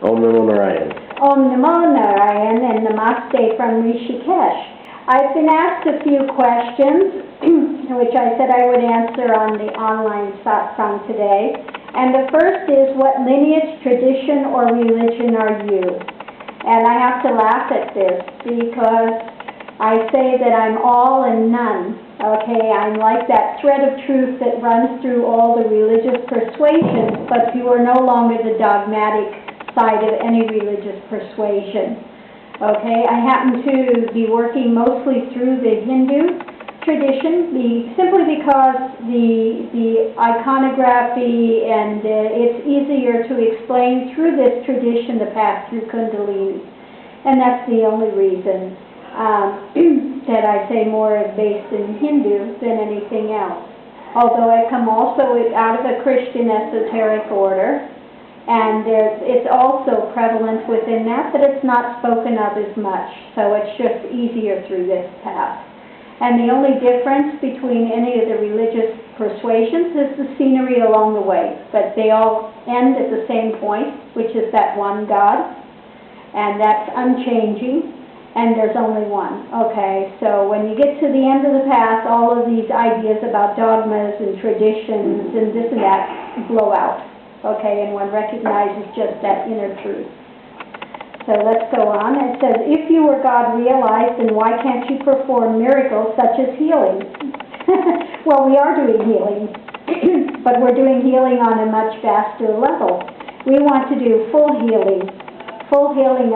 Om Namo Narayan. Om Namo Narayan and Namaste from Rishikesh. I've been asked a few questions, which I said I would answer on the online satsang today. And the first is, what lineage, tradition, or religion are you? And I have to laugh at this because I say that I'm all and none. Okay, I'm like that thread of truth that runs through all the religious persuasions, but you are no longer the dogmatic side of any religious persuasion. Okay, I happen to be working mostly through the Hindu tradition, simply because the iconography and it's easier to explain through this tradition the path through Kundalini. And that's the only reason that I say more is based in Hindu than anything else. Although I come also out of a Christian esoteric order, and it's also prevalent within that, but it's not spoken of as much, so it's just easier through this path. And the only difference between any of the religious persuasions is the scenery along the way, but they all end at the same point, which is that one God, and that's unchanging. And there's only one. Okay, so when you get to the end of the path, all of these ideas about dogmas and traditions and this and that blow out. Okay, and one recognizes just that inner truth. So let's go on. It says, if you were God realized, then why can't you perform miracles such as healing? Well, we are doing healing, but we're doing healing on a much vaster level. We want to do full healing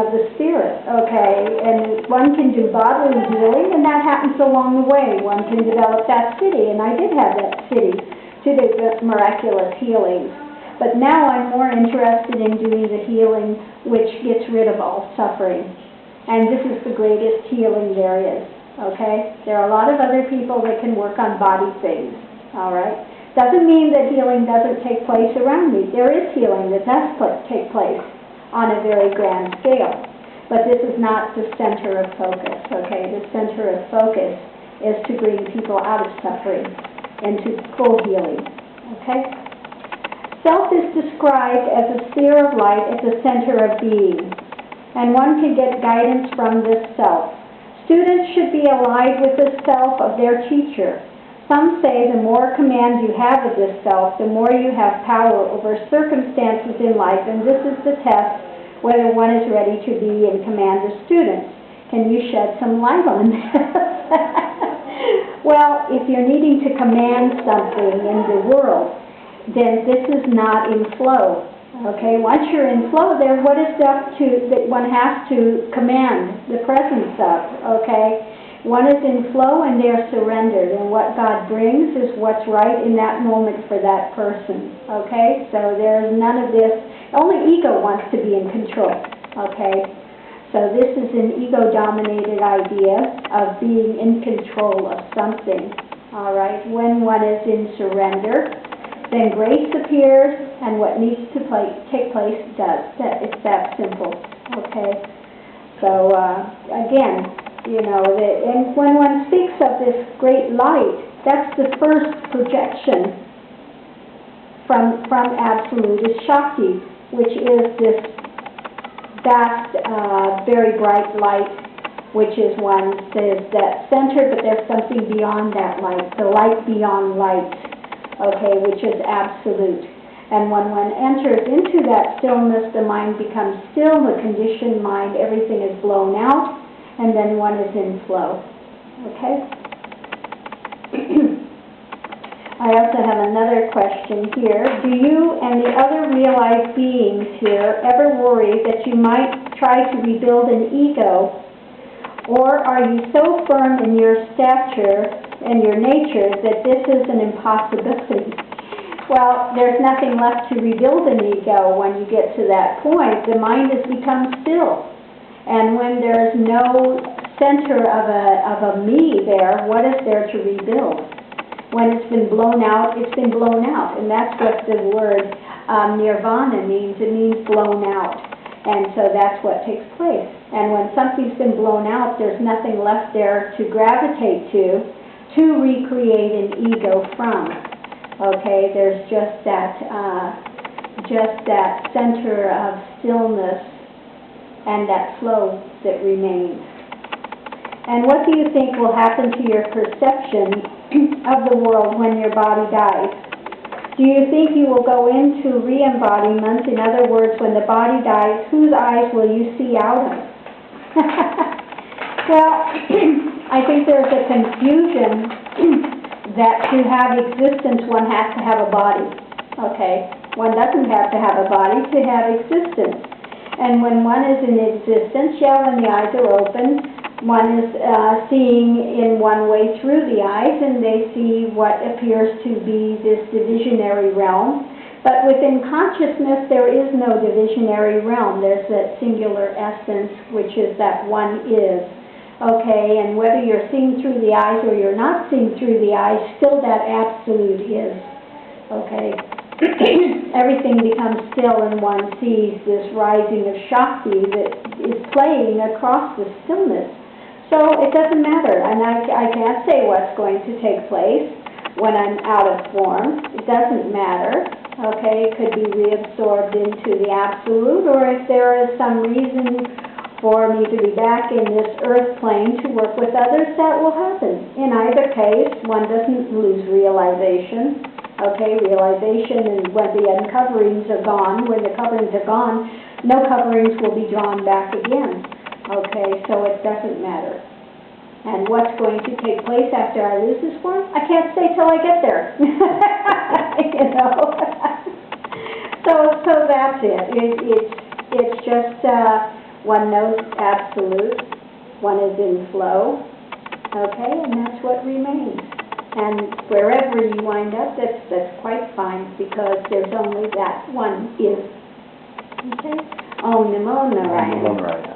of the spirit, okay? And one can do bodily healing, and that happens along the way. One can develop that city, and I did have that city to do miraculous healings. But now I'm more interested in doing the healing which gets rid of all suffering. And this is the greatest healing there is, okay? There are a lot of other people that can work on body things, all right? Doesn't mean that healing doesn't take place around me. There is healing that does take place on a very grand scale. But this is not the center of focus, okay? The center of focus is to bring people out of suffering into full healing, okay? Self is described as a sphere of light at the center of being, and one can get guidance from this self. Students should be allied with the self of their teacher. Some say the more command you have of this self, the more you have power over circumstances in life, and this is the test whether one is ready to be in command of students. Can you shed some light on this? Well, if you're needing to command something in the world, then this is not in flow. Okay, once you're in flow there, what is that one has to command the presence of, okay? One is in flow and they're surrendered, and what God brings is what's right in that moment for that person, okay? So there's none of this. Only ego wants to be in control, okay? So this is an ego-dominated idea of being in control of something, all right? When one is in surrender, then grace appears, and what needs to take place does. It's that simple, okay? So again, you know, and when one speaks of this great light, that's the first projection from Absolute is Shakti, which is this vast, very bright light, which is, one says, that center, but there's something beyond that light, the light beyond light, okay, which is Absolute. And when one enters into that stillness, the mind becomes still, the conditioned mind, everything is blown out, and then one is in flow, okay? I also have another question here. Do you and the other realized beings here ever worry that you might try to rebuild an ego, or are you so firm in your stature and your nature that this is an impossibility? Well, there's nothing left to rebuild an ego when you get to that point. The mind has become still. And when there's no center of a me there, what is there to rebuild? When it's been blown out, it's been blown out. And that's what the word Nirvana means. It means blown out. And so that's what takes place. And when something's been blown out, there's nothing left there to gravitate to recreate an ego from. Okay, there's just that just that center of stillness and that flow that remains. And what do you think will happen to your perception of the world when your body dies? Do you think you will go into re-embodiment? In other words, when the body dies, whose eyes will you see out of? Well, I think there's a confusion that to have existence, one has to have a body. Okay? One doesn't have to have a body to have existence. And when one is in existence, yeah, when the eyes are open, one is seeing in one way through the eyes, and they see what appears to be this divisionary realm. But within consciousness, there is no divisionary realm. There's that singular essence, which is that one is. Okay, and whether you're seeing through the eyes or you're not seeing through the eyes, still that absolute is. Okay? Everything becomes still and one sees this rising of Shakti that is playing across the stillness. So it doesn't matter, and I can't say what's going to take place when I'm out of form. It doesn't matter. Okay, it could be reabsorbed into the absolute, or if there is some reason for me to be back in this earth plane to work with others, that will happen. In either case, one doesn't lose realization. Okay, realization, and when the uncoverings are gone, when the coverings are gone, no coverings will be drawn back again. Okay, so it doesn't matter. And what's going to take place after I lose this form? I can't say till I get there. You know? So that's it. It's just one knows absolute, one is in flow, okay, and that's what remains. And wherever you wind up, that's quite fine, because there's only that one is. Okay? Om Namo Narayana.